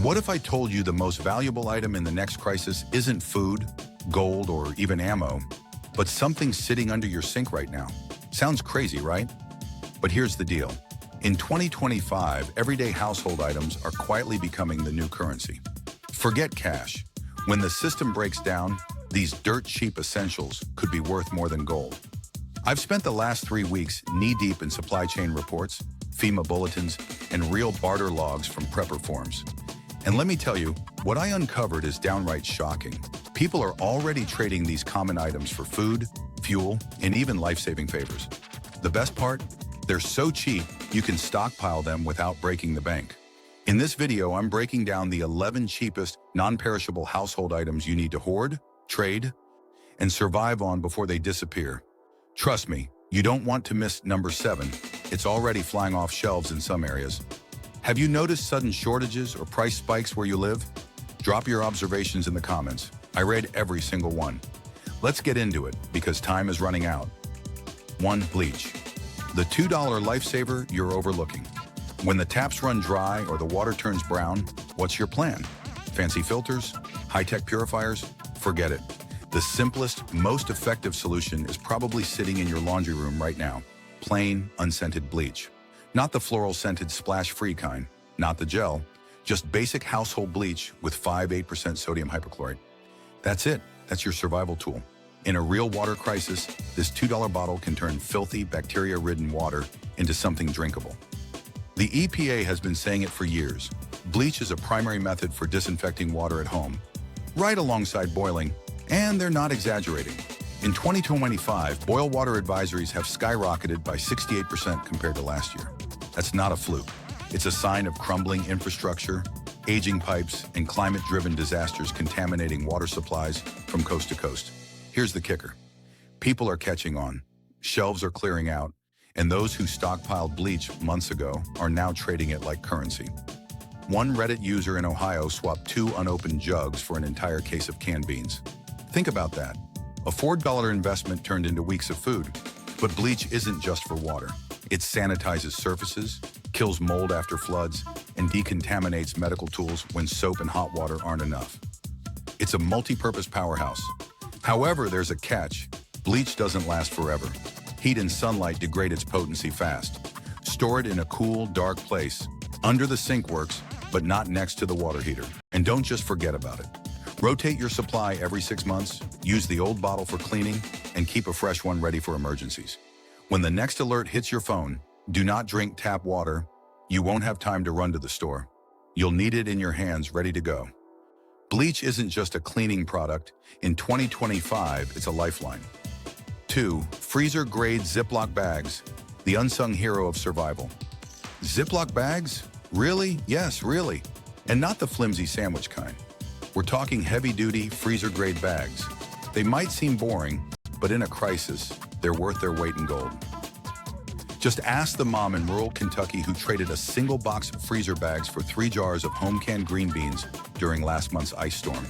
What if I told you the most valuable item in the next crisis isn't food, gold, or even ammo, but something sitting under your sink right now? Sounds crazy, right? But here's the deal. In 2025, everyday household items are quietly becoming the new currency. Forget cash. When the system breaks down, these dirt-cheap essentials could be worth more than gold. I've spent the last 3 weeks knee-deep in supply chain reports, FEMA bulletins, and real barter logs from prepper forums. And let me tell you, what I uncovered is downright shocking. People are already trading these common items for food, fuel, and even life-saving favors. The best part? They're so cheap, you can stockpile them without breaking the bank. In this video, I'm breaking down the 11 cheapest, non-perishable household items you need to hoard, trade, and survive on before they disappear. Trust me, you don't want to miss number 7. It's already flying off shelves in some areas. Have you noticed sudden shortages or price spikes where you live? Drop your observations in the comments. I read every single one. Let's get into it, because time is running out. 1. Bleach. The $2 lifesaver you're overlooking. When the taps run dry or the water turns brown, what's your plan? Fancy filters? High-tech purifiers? Forget it. The simplest, most effective solution is probably sitting in your laundry room right now. Plain, unscented bleach. Not the floral-scented splash-free kind, not the gel, just basic household bleach with 5-8% sodium hypochlorite. That's it. That's your survival tool. In a real water crisis, this $2 bottle can turn filthy, bacteria-ridden water into something drinkable. The EPA has been saying it for years. Bleach is a primary method for disinfecting water at home, right alongside boiling, and they're not exaggerating. In 2025, boil water advisories have skyrocketed by 68% compared to last year. That's not a fluke. It's a sign of crumbling infrastructure, aging pipes, and climate-driven disasters contaminating water supplies from coast to coast. Here's the kicker. People are catching on, shelves are clearing out, and those who stockpiled bleach months ago are now trading it like currency. One Reddit user in Ohio swapped 2 unopened jugs for an entire case of canned beans. Think about that. A $4 investment turned into weeks of food. But bleach isn't just for water. It sanitizes surfaces, kills mold after floods, and decontaminates medical tools when soap and hot water aren't enough. It's a multi-purpose powerhouse. However, there's a catch. Bleach doesn't last forever. Heat and sunlight degrade its potency fast. Store it in a cool, dark place. Under the sink works, but not next to the water heater. And don't just forget about it. Rotate your supply every 6 months, use the old bottle for cleaning, and keep a fresh one ready for emergencies. When the next alert hits your phone, do not drink tap water. You won't have time to run to the store. You'll need it in your hands ready to go. Bleach isn't just a cleaning product. In 2025, it's a lifeline. 2. Freezer-grade Ziploc bags, the unsung hero of survival. Ziploc bags? Really? Yes, really. And not the flimsy sandwich kind. We're talking heavy-duty, freezer-grade bags. They might seem boring, but in a crisis, they're worth their weight in gold. Just ask the mom in rural Kentucky who traded a single box of freezer bags for 3 jars of home-canned green beans during last month's ice storm.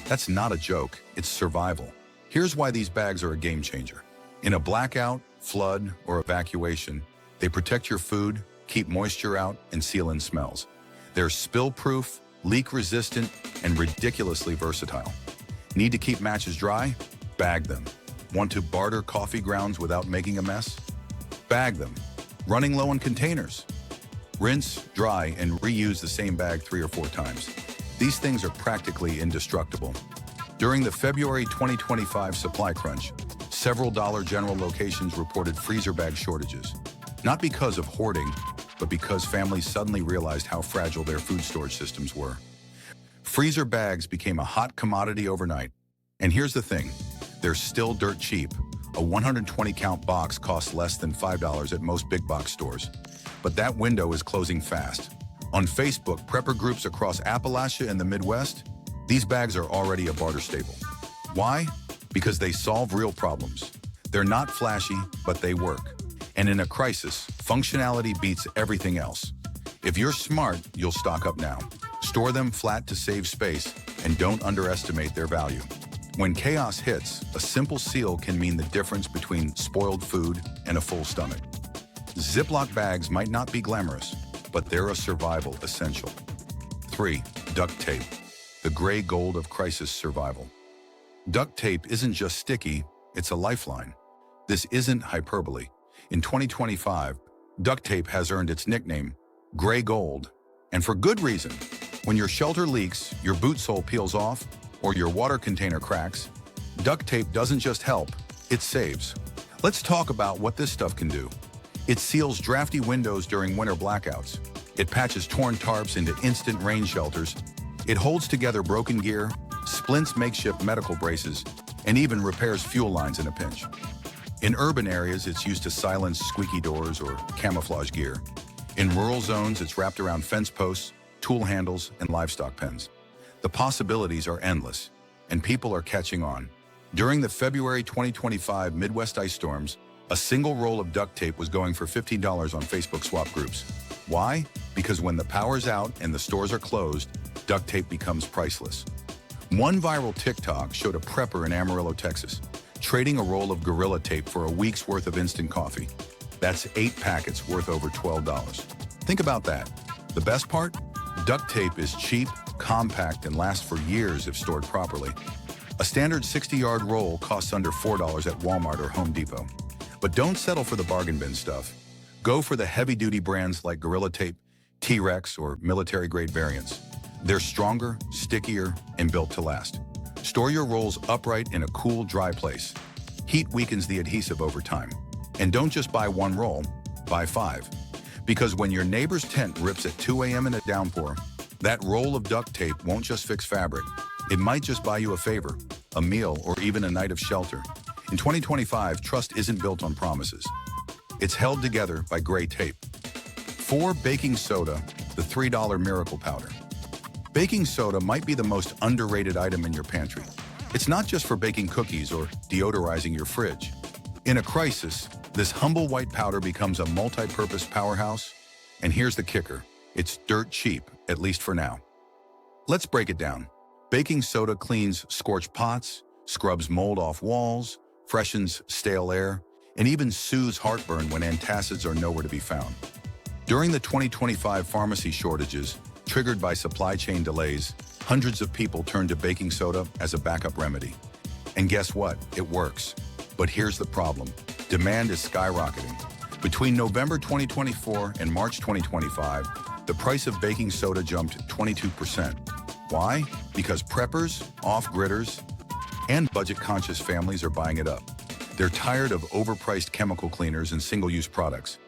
That's not a joke, it's survival. Here's why these bags are a game changer. In a blackout, flood, or evacuation, they protect your food, keep moisture out, and seal in smells. They're spill-proof, leak-resistant, and ridiculously versatile. Need to keep matches dry? Bag them. Want to barter coffee grounds without making a mess? Bag them. Running low on containers? Rinse, dry, and reuse the same bag 3 or 4 times. These things are practically indestructible. During the February 2025 supply crunch, several Dollar General locations reported freezer bag shortages. Not because of hoarding, but because families suddenly realized how fragile their food storage systems were. Freezer bags became a hot commodity overnight. And here's the thing, they're still dirt cheap. A 120-count box costs less than $5 at most big box stores. But that window is closing fast. On Facebook, prepper groups across Appalachia and the Midwest, these bags are already a barter staple. Why? Because they solve real problems. They're not flashy, but they work. And in a crisis, functionality beats everything else. If you're smart, you'll stock up now. Store them flat to save space, and don't underestimate their value. When chaos hits, a simple seal can mean the difference between spoiled food and a full stomach. Ziploc bags might not be glamorous, but they're a survival essential. 3. duct tape, the gray gold of crisis survival. Duct tape isn't just sticky, it's a lifeline. This isn't hyperbole. In 2025, duct tape has earned its nickname, gray gold, and for good reason. When your shelter leaks, your boot sole peels off, or your water container cracks, duct tape doesn't just help, it saves. Let's talk about what this stuff can do. It seals drafty windows during winter blackouts. It patches torn tarps into instant rain shelters. It holds together broken gear, splints makeshift medical braces, and even repairs fuel lines in a pinch. In urban areas, it's used to silence squeaky doors or camouflage gear. In rural zones, it's wrapped around fence posts, tool handles, and livestock pens. The possibilities are endless, and people are catching on. During the February 2025 Midwest ice storms, a single roll of duct tape was going for $15 on Facebook swap groups. Why? Because when the power's out and the stores are closed, duct tape becomes priceless. One viral TikTok showed a prepper in Amarillo, Texas, trading a roll of Gorilla Tape for a week's worth of instant coffee. That's 8 packets worth over $12. Think about that. The best part? Duct tape is cheap, compact, and lasts for years if stored properly. A standard 60-yard roll costs under $4 at Walmart or Home Depot. But don't settle for the bargain bin stuff. Go for the heavy-duty brands like Gorilla Tape, T-Rex, or military-grade variants. They're stronger, stickier, and built to last. Store your rolls upright in a cool, dry place. Heat weakens the adhesive over time. And don't just buy one roll, buy 5. Because when your neighbor's tent rips at 2 a.m. in a downpour, that roll of duct tape won't just fix fabric. It might just buy you a favor, a meal, or even a night of shelter. In 2025, trust isn't built on promises. It's held together by gray tape. 4. Baking soda, the $3 miracle powder. Baking soda might be the most underrated item in your pantry. It's not just for baking cookies or deodorizing your fridge. In a crisis, this humble white powder becomes a multi-purpose powerhouse. And here's the kicker. It's dirt cheap, at least for now. Let's break it down. Baking soda cleans scorched pots, scrubs mold off walls, freshens stale air, and even soothes heartburn when antacids are nowhere to be found. During the 2025 pharmacy shortages, triggered by supply chain delays, hundreds of people turned to baking soda as a backup remedy. And guess what? It works. But here's the problem. Demand is skyrocketing. Between November 2024 and March 2025, the price of baking soda jumped 22%. Why? Because preppers, off-gridders, and budget-conscious families are buying it up. They're tired of overpriced chemical cleaners and single-use products.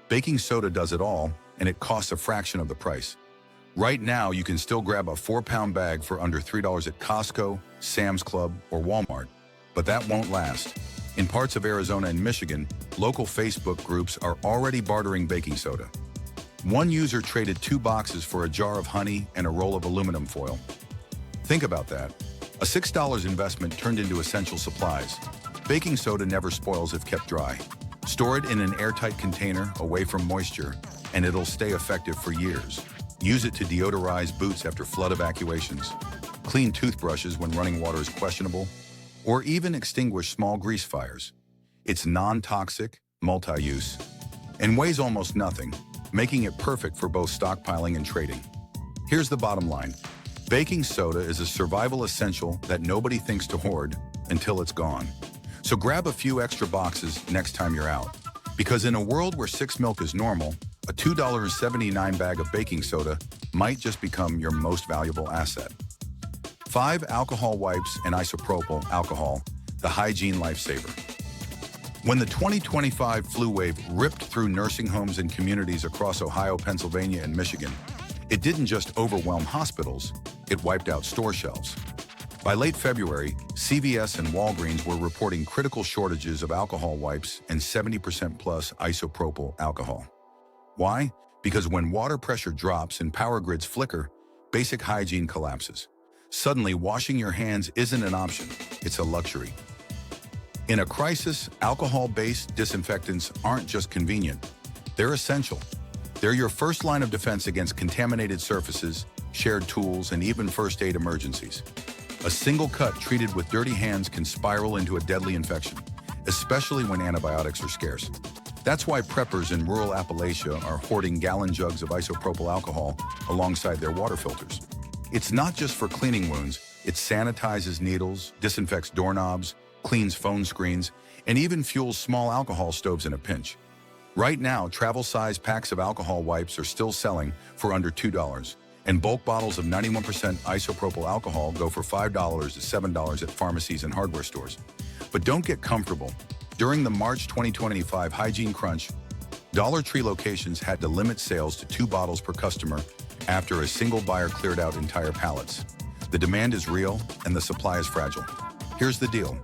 Baking soda does it all, and it costs a fraction of the price. Right now, you can still grab a 4-pound bag for under $3 at Costco, Sam's Club, or Walmart. But that won't last. In parts of Arizona and Michigan, local Facebook groups are already bartering baking soda. One user traded 2 boxes for a jar of honey and a roll of aluminum foil. Think about that. A $6 investment turned into essential supplies. Baking soda never spoils if kept dry. Store it in an airtight container away from moisture, and it'll stay effective for years. Use it to deodorize boots after flood evacuations, clean toothbrushes when running water is questionable, or even extinguish small grease fires. It's non-toxic, multi-use, and weighs almost nothing, making it perfect for both stockpiling and trading. Here's the bottom line. Baking soda is a survival essential that nobody thinks to hoard until it's gone. So grab a few extra boxes next time you're out. Because in a world where 6 milk is normal, a $2.79 bag of baking soda might just become your most valuable asset. 5. Alcohol wipes and isopropyl alcohol, the hygiene lifesaver. When the 2025 flu wave ripped through nursing homes and communities across Ohio, Pennsylvania, and Michigan, it didn't just overwhelm hospitals, it wiped out store shelves. By late February, CVS and Walgreens were reporting critical shortages of alcohol wipes and 70% plus isopropyl alcohol. Why? Because when water pressure drops and power grids flicker, basic hygiene collapses. Suddenly, washing your hands isn't an option, it's a luxury. In a crisis, alcohol-based disinfectants aren't just convenient, they're essential. They're your first line of defense against contaminated surfaces, shared tools, and even first aid emergencies. A single cut treated with dirty hands can spiral into a deadly infection, especially when antibiotics are scarce. That's why preppers in rural Appalachia are hoarding gallon jugs of isopropyl alcohol alongside their water filters. It's not just for cleaning wounds, it sanitizes needles, disinfects doorknobs, cleans phone screens, and even fuels small alcohol stoves in a pinch. Right now, travel-size packs of alcohol wipes are still selling for under $2, and bulk bottles of 91% isopropyl alcohol go for $5 to $7 at pharmacies and hardware stores. But don't get comfortable. During the March 2025 Hygiene Crunch, Dollar Tree locations had to limit sales to 2 bottles per customer after a single buyer cleared out entire pallets. The demand is real and the supply is fragile. Here's the deal.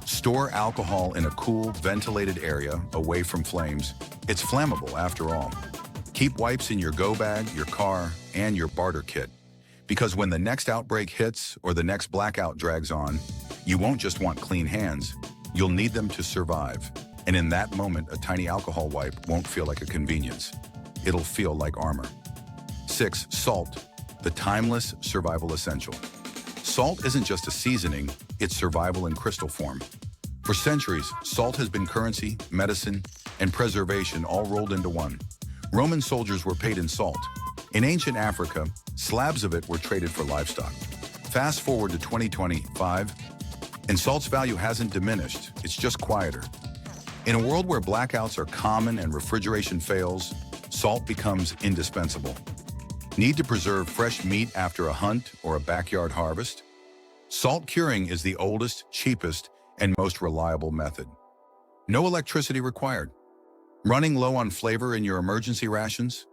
Store alcohol in a cool, ventilated area away from flames. It's flammable after all. Keep wipes in your go bag, your car, and your barter kit. Because when the next outbreak hits or the next blackout drags on, you won't just want clean hands, you'll need them to survive. And in that moment, a tiny alcohol wipe won't feel like a convenience. It'll feel like armor. 6. Salt, the timeless survival essential. Salt isn't just a seasoning, it's survival in crystal form. For centuries, salt has been currency, medicine, and preservation all rolled into one. Roman soldiers were paid in salt. In ancient Africa, slabs of it were traded for livestock. Fast forward to 2025, and salt's value hasn't diminished, it's just quieter. In a world where blackouts are common and refrigeration fails, salt becomes indispensable. Need to preserve fresh meat after a hunt or a backyard harvest? Salt curing is the oldest, cheapest, and most reliable method. No electricity required. Running low on flavor in your emergency rations?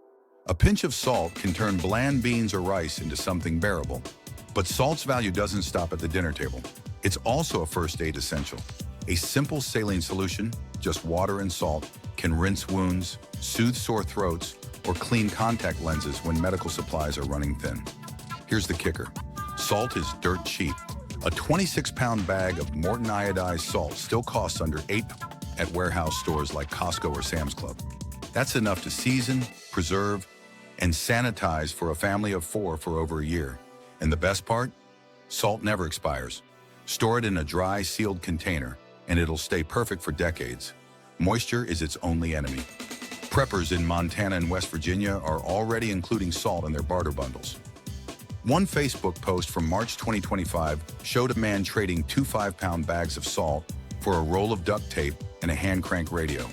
A pinch of salt can turn bland beans or rice into something bearable. But salt's value doesn't stop at the dinner table. It's also a first aid essential. A simple saline solution, just water and salt, can rinse wounds, soothe sore throats, or clean contact lenses when medical supplies are running thin. Here's the kicker. Salt is dirt cheap. A 26-pound bag of Morton iodized salt still costs under $8 at warehouse stores like Costco or Sam's Club. That's enough to season, preserve, and sanitize for a family of 4 for over a year. And the best part? Salt never expires. Store it in a dry, sealed container, and it'll stay perfect for decades. Moisture is its only enemy. Preppers in Montana and West Virginia are already including salt in their barter bundles. One Facebook post from March 2025 showed a man trading 2 5-pound bags of salt for a roll of duct tape and a hand-crank radio.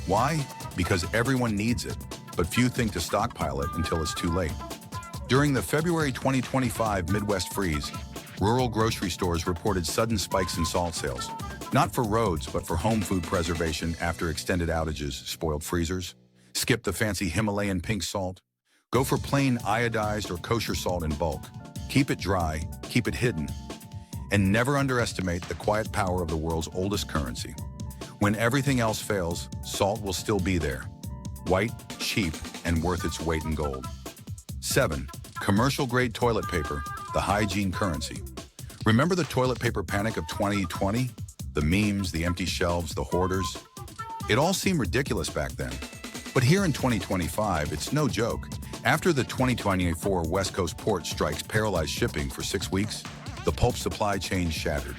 Why? Because everyone needs it, but few think to stockpile it until it's too late. During the February 2025 Midwest freeze, rural grocery stores reported sudden spikes in salt sales. Not for roads, but for home food preservation after extended outages spoiled freezers. Skip the fancy Himalayan pink salt. Go for plain iodized or kosher salt in bulk. Keep it dry, keep it hidden, and never underestimate the quiet power of the world's oldest currency. When everything else fails, salt will still be there. White, cheap, and worth its weight in gold. 7. Commercial-grade toilet paper, the hygiene currency. Remember the toilet paper panic of 2020? The memes, the empty shelves, the hoarders? It all seemed ridiculous back then. But here in 2025, it's no joke. After the 2024 West Coast port strikes paralyzed shipping for 6 weeks, the pulp supply chain shattered.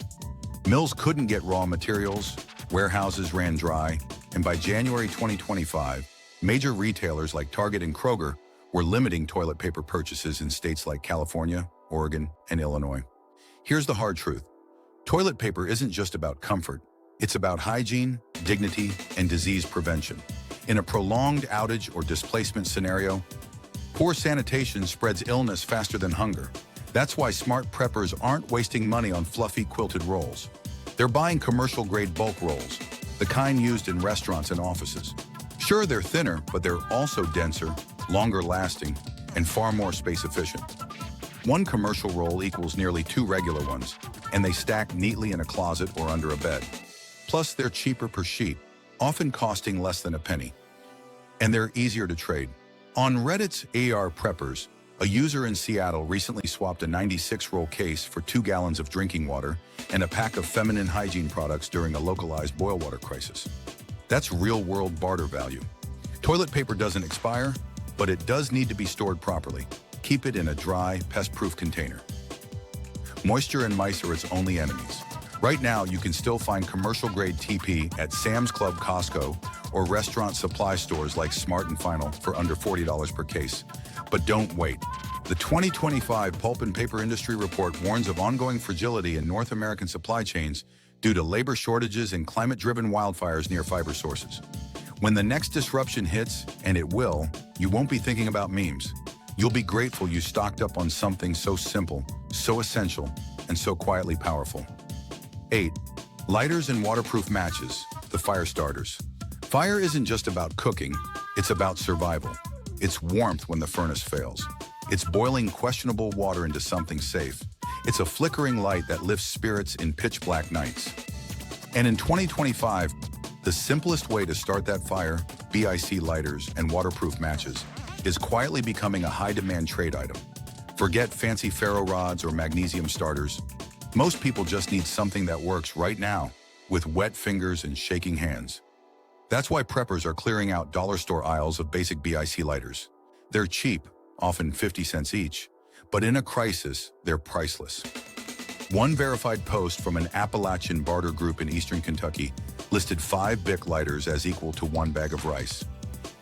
Mills couldn't get raw materials, warehouses ran dry, and by January 2025, major retailers like Target and Kroger were limiting toilet paper purchases in states like California, Oregon, and Illinois. Here's the hard truth. Toilet paper isn't just about comfort. It's about hygiene, dignity, and disease prevention. In a prolonged outage or displacement scenario, poor sanitation spreads illness faster than hunger. That's why smart preppers aren't wasting money on fluffy quilted rolls. They're buying commercial-grade bulk rolls, the kind used in restaurants and offices. Sure, they're thinner, but they're also denser, longer-lasting, and far more space-efficient. One commercial roll equals nearly 2 regular ones, and they stack neatly in a closet or under a bed. Plus, they're cheaper per sheet, often costing less than a penny. And they're easier to trade. On Reddit's AR Preppers, a user in Seattle recently swapped a 96-roll case for 2 gallons of drinking water and a pack of feminine hygiene products during a localized boil water crisis. That's real-world barter value. Toilet paper doesn't expire, but it does need to be stored properly. Keep it in a dry, pest-proof container. Moisture and mice are its only enemies. Right now, you can still find commercial-grade TP at Sam's Club, Costco, or restaurant supply stores like Smart & Final for under $40 per case. But don't wait. The 2025 Pulp and Paper Industry Report warns of ongoing fragility in North American supply chains due to labor shortages and climate-driven wildfires near fiber sources. When the next disruption hits, and it will, you won't be thinking about memes. You'll be grateful you stocked up on something so simple, so essential, and so quietly powerful. 8. Lighters and waterproof matches, the fire starters. Fire isn't just about cooking, it's about survival. It's warmth when the furnace fails. It's boiling questionable water into something safe. It's a flickering light that lifts spirits in pitch-black nights. And in 2025, the simplest way to start that fire, BIC lighters and waterproof matches, is quietly becoming a high-demand trade item. Forget fancy ferro rods or magnesium starters. Most people just need something that works right now, with wet fingers and shaking hands. That's why preppers are clearing out dollar store aisles of basic BIC lighters. They're cheap, often 50 cents each, but in a crisis, they're priceless. One verified post from an Appalachian barter group in eastern Kentucky listed 5 BIC lighters as equal to 1 bag of rice.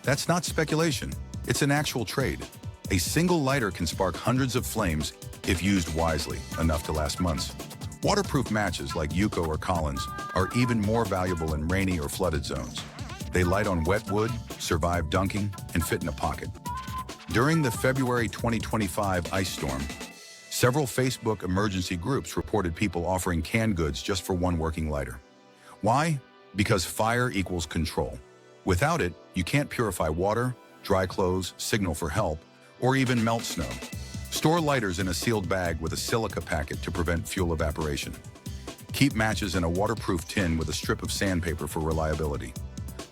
That's not speculation, it's an actual trade. A single lighter can spark hundreds of flames if used wisely, enough to last months. Waterproof matches like Yuko or Collins are even more valuable in rainy or flooded zones. They light on wet wood, survive dunking, and fit in a pocket. During the February 2025 ice storm, several Facebook emergency groups reported people offering canned goods just for one working lighter. Why? Because fire equals control. Without it, you can't purify water, dry clothes, signal for help, or even melt snow. Store lighters in a sealed bag with a silica packet to prevent fuel evaporation. Keep matches in a waterproof tin with a strip of sandpaper for reliability.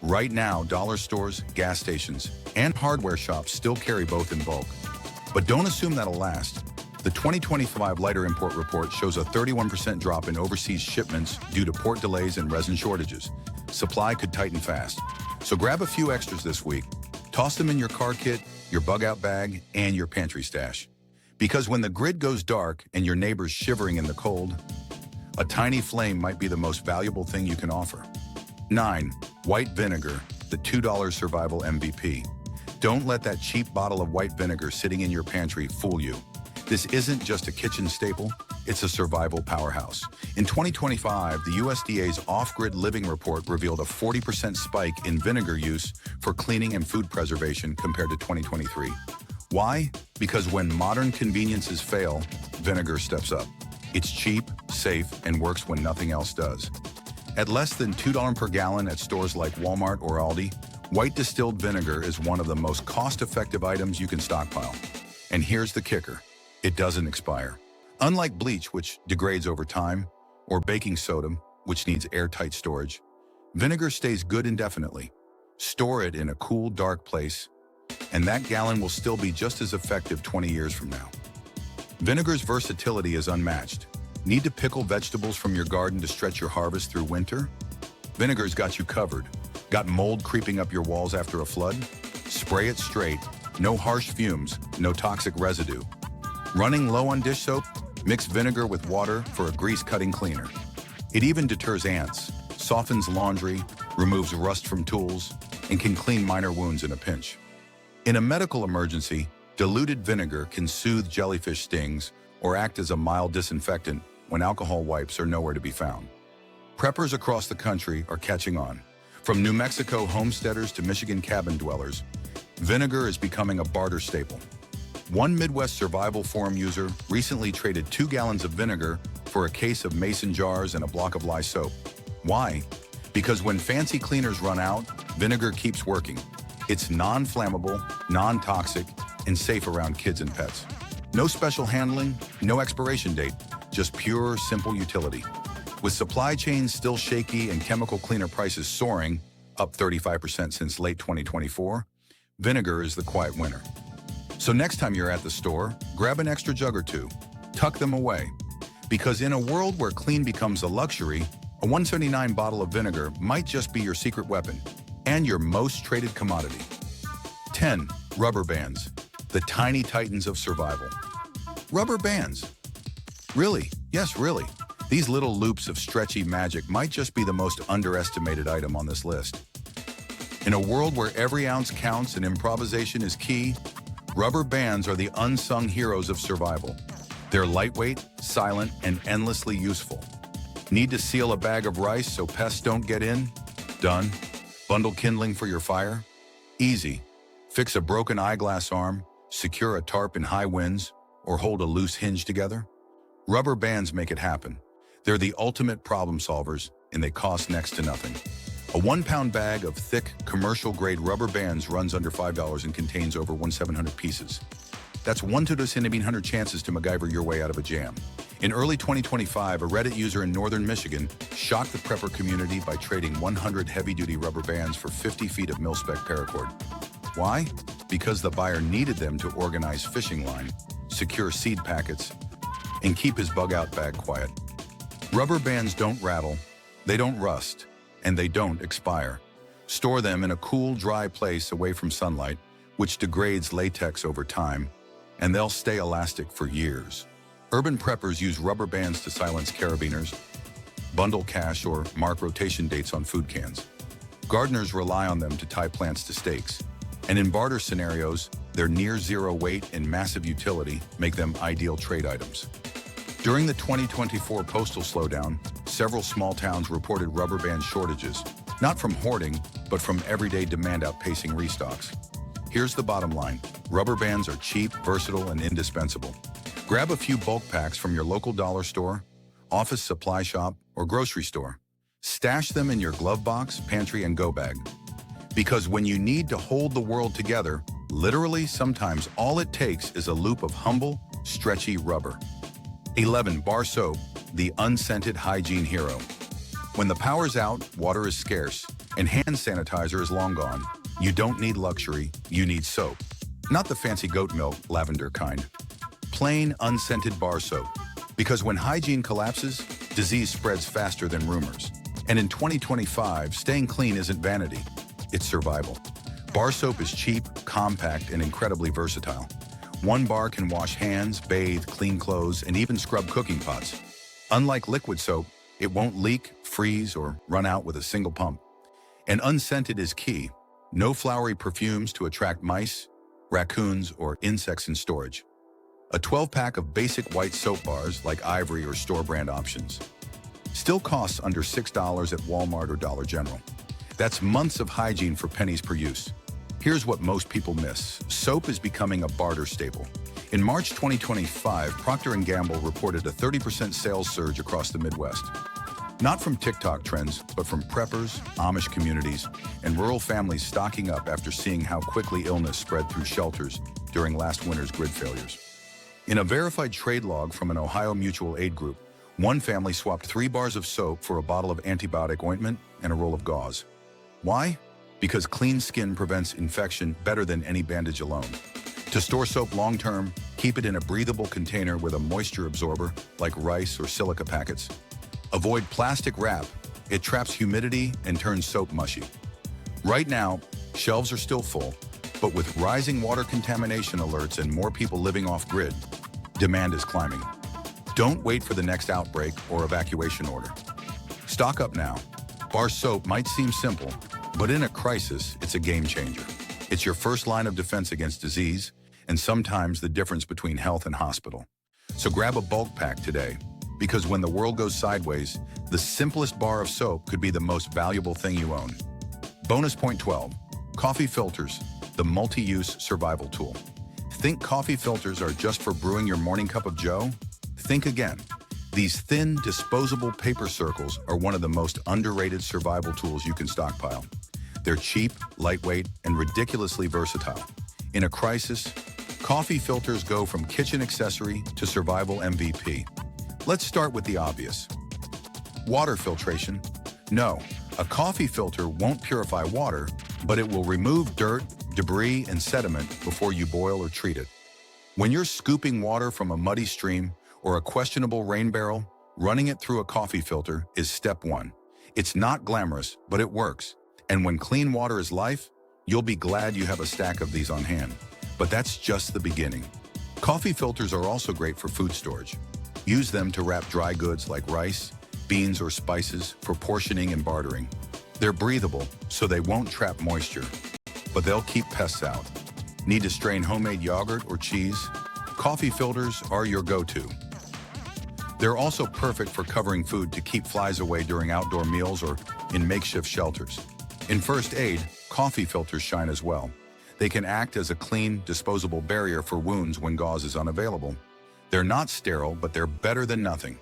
Right now, dollar stores, gas stations, and hardware shops still carry both in bulk. But don't assume that'll last. The 2025 lighter import report shows a 31% drop in overseas shipments due to port delays and resin shortages. Supply could tighten fast. So grab a few extras this week. Toss them in your car kit, your bug-out bag, and your pantry stash. Because when the grid goes dark and your neighbor's shivering in the cold, a tiny flame might be the most valuable thing you can offer. 9. White vinegar, the $2 survival MVP. Don't let that cheap bottle of white vinegar sitting in your pantry fool you. This isn't just a kitchen staple, it's a survival powerhouse. In 2025, the USDA's Off-Grid Living Report revealed a 40% spike in vinegar use for cleaning and food preservation compared to 2023. Why? Because when modern conveniences fail, vinegar steps up. It's cheap, safe, and works when nothing else does. At less than $2 per gallon at stores like Walmart or Aldi, white distilled vinegar is one of the most cost-effective items you can stockpile. And here's the kicker. It doesn't expire. Unlike bleach, which degrades over time, or baking soda, which needs airtight storage, vinegar stays good indefinitely. Store it in a cool, dark place, and that gallon will still be just as effective 20 years from now. Vinegar's versatility is unmatched. Need to pickle vegetables from your garden to stretch your harvest through winter? Vinegar's got you covered. Got mold creeping up your walls after a flood? Spray it straight. No harsh fumes, no toxic residue. Running low on dish soap? Mix vinegar with water for a grease-cutting cleaner. It even deters ants, softens laundry, removes rust from tools, and can clean minor wounds in a pinch. In a medical emergency, diluted vinegar can soothe jellyfish stings or act as a mild disinfectant when alcohol wipes are nowhere to be found. Preppers across the country are catching on. From New Mexico homesteaders to Michigan cabin dwellers, vinegar is becoming a barter staple. One Midwest Survival Forum user recently traded 2 gallons of vinegar for a case of mason jars and a block of lye soap. Why? Because when fancy cleaners run out, vinegar keeps working. It's non-flammable, non-toxic, and safe around kids and pets. No special handling, no expiration date, just pure, simple utility. With supply chains still shaky and chemical cleaner prices soaring, up 35% since late 2024, vinegar is the quiet winner. So next time you're at the store, grab an extra jug or two, tuck them away. Because in a world where clean becomes a luxury, a $1.79 bottle of vinegar might just be your secret weapon and your most traded commodity. 10. Rubber bands, the tiny titans of survival. Rubber bands. Really? Yes, really. These little loops of stretchy magic might just be the most underestimated item on this list. In a world where every ounce counts and improvisation is key, Rubber bands are the unsung heroes of survival. They're lightweight, silent, and endlessly useful. Need to seal a bag of rice so pests don't get in? Done. Bundle kindling for your fire? Easy. Fix a broken eyeglass arm, secure a tarp in high winds, or hold a loose hinge together? Rubber bands make it happen. They're the ultimate problem solvers, and they cost next to nothing. A 1-pound bag of thick, commercial-grade rubber bands runs under $5 and contains over 1,700 pieces. That's 1 to 2,100 chances to MacGyver your way out of a jam. In early 2025, a Reddit user in northern Michigan shocked the prepper community by trading 100 heavy-duty rubber bands for 50 feet of mil-spec paracord. Why? Because the buyer needed them to organize fishing line, secure seed packets, and keep his bug-out bag quiet. Rubber bands don't rattle, they don't rust, and they don't expire. Store them in a cool, dry place away from sunlight, which degrades latex over time, and they'll stay elastic for years. Urban preppers use rubber bands to silence carabiners, bundle cash, or mark rotation dates on food cans. Gardeners rely on them to tie plants to stakes. And in barter scenarios, their near-zero weight and massive utility make them ideal trade items. During the 2024 postal slowdown, several small towns reported rubber band shortages, not from hoarding, but from everyday demand outpacing restocks. Here's the bottom line. Rubber bands are cheap, versatile, and indispensable. Grab a few bulk packs from your local dollar store, office supply shop, or grocery store. Stash them in your glove box, pantry, and go bag. Because when you need to hold the world together, literally sometimes all it takes is a loop of humble, stretchy rubber. 11. Bar soap, the unscented hygiene hero. When the power's out, water is scarce, and hand sanitizer is long gone. You don't need luxury, you need soap. Not the fancy goat milk, lavender kind. Plain, unscented bar soap. Because when hygiene collapses, disease spreads faster than rumors. And in 2025, staying clean isn't vanity, it's survival. Bar soap is cheap, compact, and incredibly versatile. 1 bar can wash hands, bathe, clean clothes, and even scrub cooking pots. Unlike liquid soap, it won't leak, freeze, or run out with a single pump. And unscented is key. No flowery perfumes to attract mice, raccoons, or insects in storage. A 12-pack of basic white soap bars like Ivory or store-brand options. Still costs under $6 at Walmart or Dollar General. That's months of hygiene for pennies per use. Here's what most people miss. Soap is becoming a barter staple. In March 2025, Procter & Gamble reported a 30% sales surge across the Midwest. Not from TikTok trends, but from preppers, Amish communities, and rural families stocking up after seeing how quickly illness spread through shelters during last winter's grid failures. In a verified trade log from an Ohio mutual aid group, one family swapped 3 bars of soap for a bottle of antibiotic ointment and a roll of gauze. Why? Because clean skin prevents infection better than any bandage alone. To store soap long-term, keep it in a breathable container with a moisture absorber like rice or silica packets. Avoid plastic wrap. It traps humidity and turns soap mushy. Right now, shelves are still full, but with rising water contamination alerts and more people living off-grid, demand is climbing. Don't wait for the next outbreak or evacuation order. Stock up now. Bar soap might seem simple, but in a crisis, it's a game changer. It's your first line of defense against disease, and sometimes the difference between health and hospital. So grab a bulk pack today, because when the world goes sideways, the simplest bar of soap could be the most valuable thing you own. Bonus point 12, coffee filters, the multi-use survival tool. Think coffee filters are just for brewing your morning cup of joe? Think again. These thin, disposable paper circles are one of the most underrated survival tools you can stockpile. They're cheap, lightweight, and ridiculously versatile. In a crisis, coffee filters go from kitchen accessory to survival MVP. Let's start with the obvious. Water filtration. No, a coffee filter won't purify water, but it will remove dirt, debris, and sediment before you boil or treat it. When you're scooping water from a muddy stream or a questionable rain barrel, running it through a coffee filter is step 1. It's not glamorous, but it works. And when clean water is life, you'll be glad you have a stack of these on hand. But that's just the beginning. Coffee filters are also great for food storage. Use them to wrap dry goods like rice, beans, or spices for portioning and bartering. They're breathable, so they won't trap moisture, but they'll keep pests out. Need to strain homemade yogurt or cheese? Coffee filters are your go-to. They're also perfect for covering food to keep flies away during outdoor meals or in makeshift shelters. In first aid, coffee filters shine as well. They can act as a clean, disposable barrier for wounds when gauze is unavailable. They're not sterile, but they're better than nothing.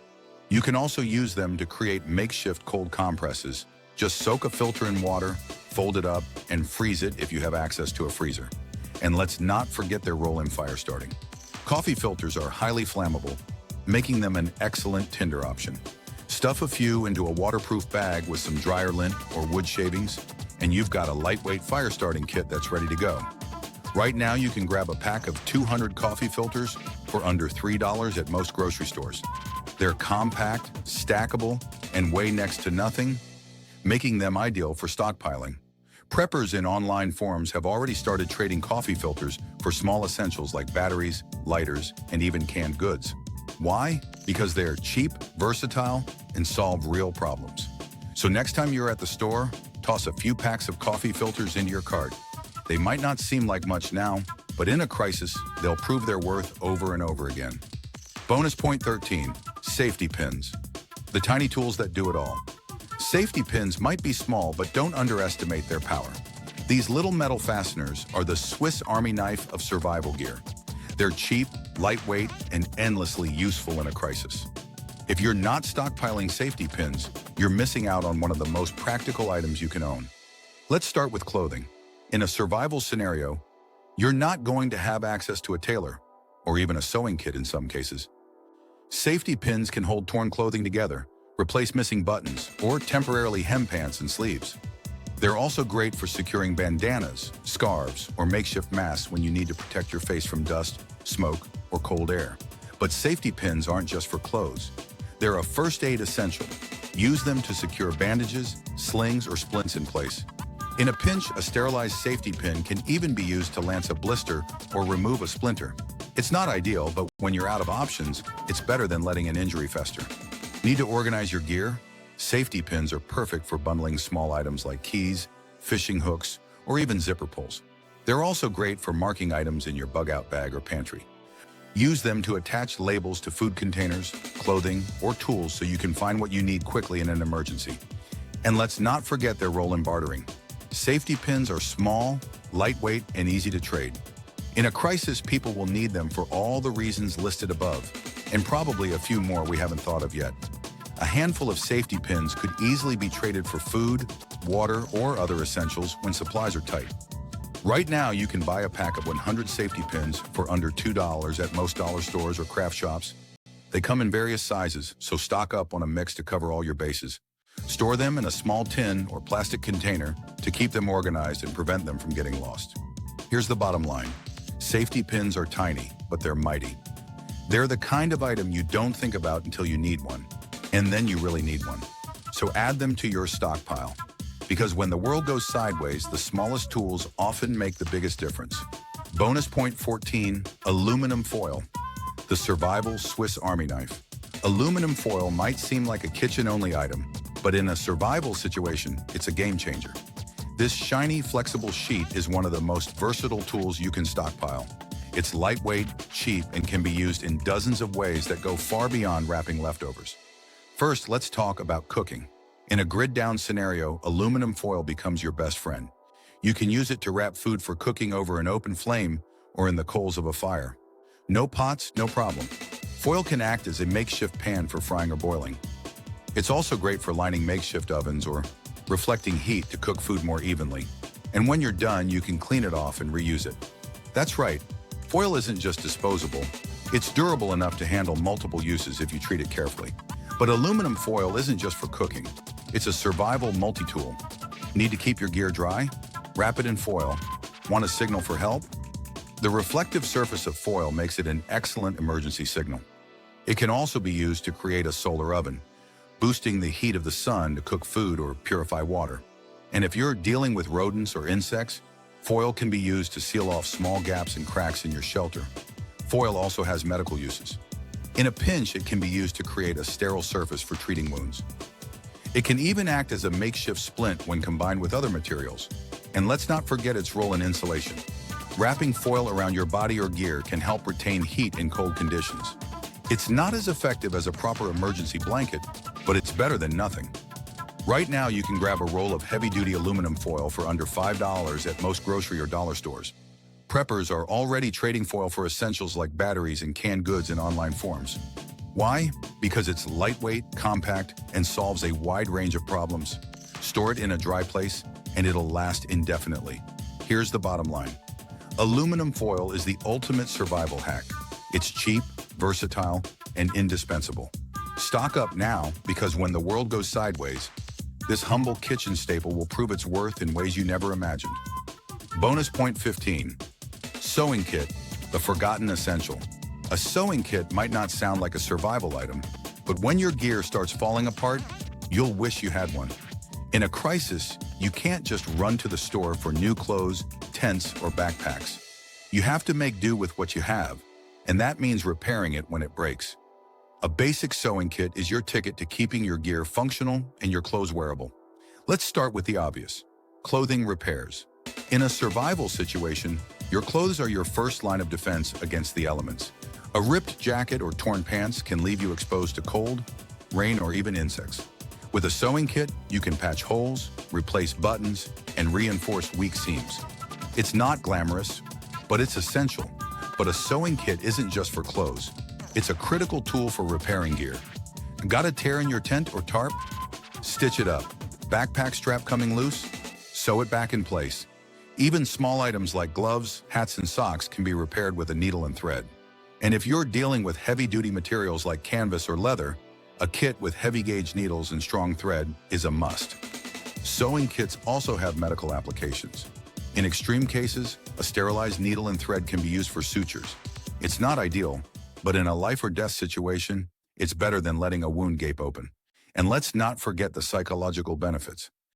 You can also use them to create makeshift cold compresses. Just soak a filter in water, fold it up, and freeze it if you have access to a freezer. And let's not forget their role in fire starting. Coffee filters are highly flammable, making them an excellent tinder option. Stuff a few into a waterproof bag with some dryer lint or wood shavings, and you've got a lightweight fire starting kit that's ready to go. Right now, you can grab a pack of 200 coffee filters for under $3 at most grocery stores. They're compact, stackable, and weigh next to nothing, making them ideal for stockpiling. Preppers in online forums have already started trading coffee filters for small essentials like batteries, lighters, and even canned goods. Why? Because they're cheap, versatile, and solve real problems. So next time you're at the store, toss a few packs of coffee filters into your cart. They might not seem like much now, but in a crisis, they'll prove their worth over and over again. Bonus point 13, safety pins. The tiny tools that do it all. Safety pins might be small, but don't underestimate their power. These little metal fasteners are the Swiss Army knife of survival gear. They're cheap, lightweight, and endlessly useful in a crisis. If you're not stockpiling safety pins, you're missing out on one of the most practical items you can own. Let's start with clothing. In a survival scenario, you're not going to have access to a tailor, or even a sewing kit in some cases. Safety pins can hold torn clothing together, replace missing buttons, or temporarily hem pants and sleeves. They're also great for securing bandanas, scarves, or makeshift masks when you need to protect your face from dust, smoke, or cold air. But safety pins aren't just for clothes. They're a first aid essential. Use them to secure bandages, slings, or splints in place. In a pinch, a sterilized safety pin can even be used to lance a blister or remove a splinter. It's not ideal, but when you're out of options, it's better than letting an injury fester. Need to organize your gear? Safety pins are perfect for bundling small items like keys, fishing hooks, or even zipper pulls. They're also great for marking items in your bug-out bag or pantry. Use them to attach labels to food containers, clothing, or tools so you can find what you need quickly in an emergency. And let's not forget their role in bartering. Safety pins are small, lightweight, and easy to trade. In a crisis, people will need them for all the reasons listed above, and probably a few more we haven't thought of yet. A handful of safety pins could easily be traded for food, water, or other essentials when supplies are tight. Right now, you can buy a pack of 100 safety pins for under $2 at most dollar stores or craft shops. They come in various sizes, so stock up on a mix to cover all your bases. Store them in a small tin or plastic container to keep them organized and prevent them from getting lost. Here's the bottom line. Safety pins are tiny, but they're mighty. They're the kind of item you don't think about until you need one, and then you really need one. So add them to your stockpile. Because when the world goes sideways, the smallest tools often make the biggest difference. Bonus point 14, aluminum foil. The survival Swiss Army knife. Aluminum foil might seem like a kitchen-only item, but in a survival situation, it's a game changer. This shiny, flexible sheet is one of the most versatile tools you can stockpile. It's lightweight, cheap, and can be used in dozens of ways that go far beyond wrapping leftovers. First, let's talk about cooking. In a grid-down scenario, aluminum foil becomes your best friend. You can use it to wrap food for cooking over an open flame or in the coals of a fire. No pots, no problem. Foil can act as a makeshift pan for frying or boiling. It's also great for lining makeshift ovens or reflecting heat to cook food more evenly. And when you're done, you can clean it off and reuse it. That's right, foil isn't just disposable. It's durable enough to handle multiple uses if you treat it carefully. But aluminum foil isn't just for cooking. It's a survival multi-tool. Need to keep your gear dry? Wrap it in foil. Want a signal for help? The reflective surface of foil makes it an excellent emergency signal. It can also be used to create a solar oven, boosting the heat of the sun to cook food or purify water. And if you're dealing with rodents or insects, foil can be used to seal off small gaps and cracks in your shelter. Foil also has medical uses. In a pinch, it can be used to create a sterile surface for treating wounds. It can even act as a makeshift splint when combined with other materials. And let's not forget its role in insulation. Wrapping foil around your body or gear can help retain heat in cold conditions. It's not as effective as a proper emergency blanket, but it's better than nothing. Right now, you can grab a roll of heavy-duty aluminum foil for under $5 at most grocery or dollar stores. Preppers are already trading foil for essentials like batteries and canned goods in online forums. Why? Because it's lightweight, compact, and solves a wide range of problems. Store it in a dry place, and it'll last indefinitely. Here's the bottom line. Aluminum foil is the ultimate survival hack. It's cheap, versatile, and indispensable. Stock up now, because when the world goes sideways, this humble kitchen staple will prove its worth in ways you never imagined. Bonus point 15. Sewing kit, the forgotten essential. A sewing kit might not sound like a survival item, but when your gear starts falling apart, you'll wish you had one. In a crisis, you can't just run to the store for new clothes, tents, or backpacks. You have to make do with what you have, and that means repairing it when it breaks. A basic sewing kit is your ticket to keeping your gear functional and your clothes wearable. Let's start with the obvious. Clothing repairs. In a survival situation, your clothes are your first line of defense against the elements. A ripped jacket or torn pants can leave you exposed to cold, rain, or even insects. With a sewing kit, you can patch holes, replace buttons, and reinforce weak seams. It's not glamorous, but it's essential. But a sewing kit isn't just for clothes. It's a critical tool for repairing gear. Got a tear in your tent or tarp? Stitch it up. Backpack strap coming loose? Sew it back in place. Even small items like gloves, hats, and socks can be repaired with a needle and thread. And if you're dealing with heavy-duty materials like canvas or leather, a kit with heavy-gauge needles and strong thread is a must. Sewing kits also have medical applications. In extreme cases, a sterilized needle and thread can be used for sutures. It's not ideal, but in a life-or-death situation, it's better than letting a wound gape open. And let's not forget the psychological benefits.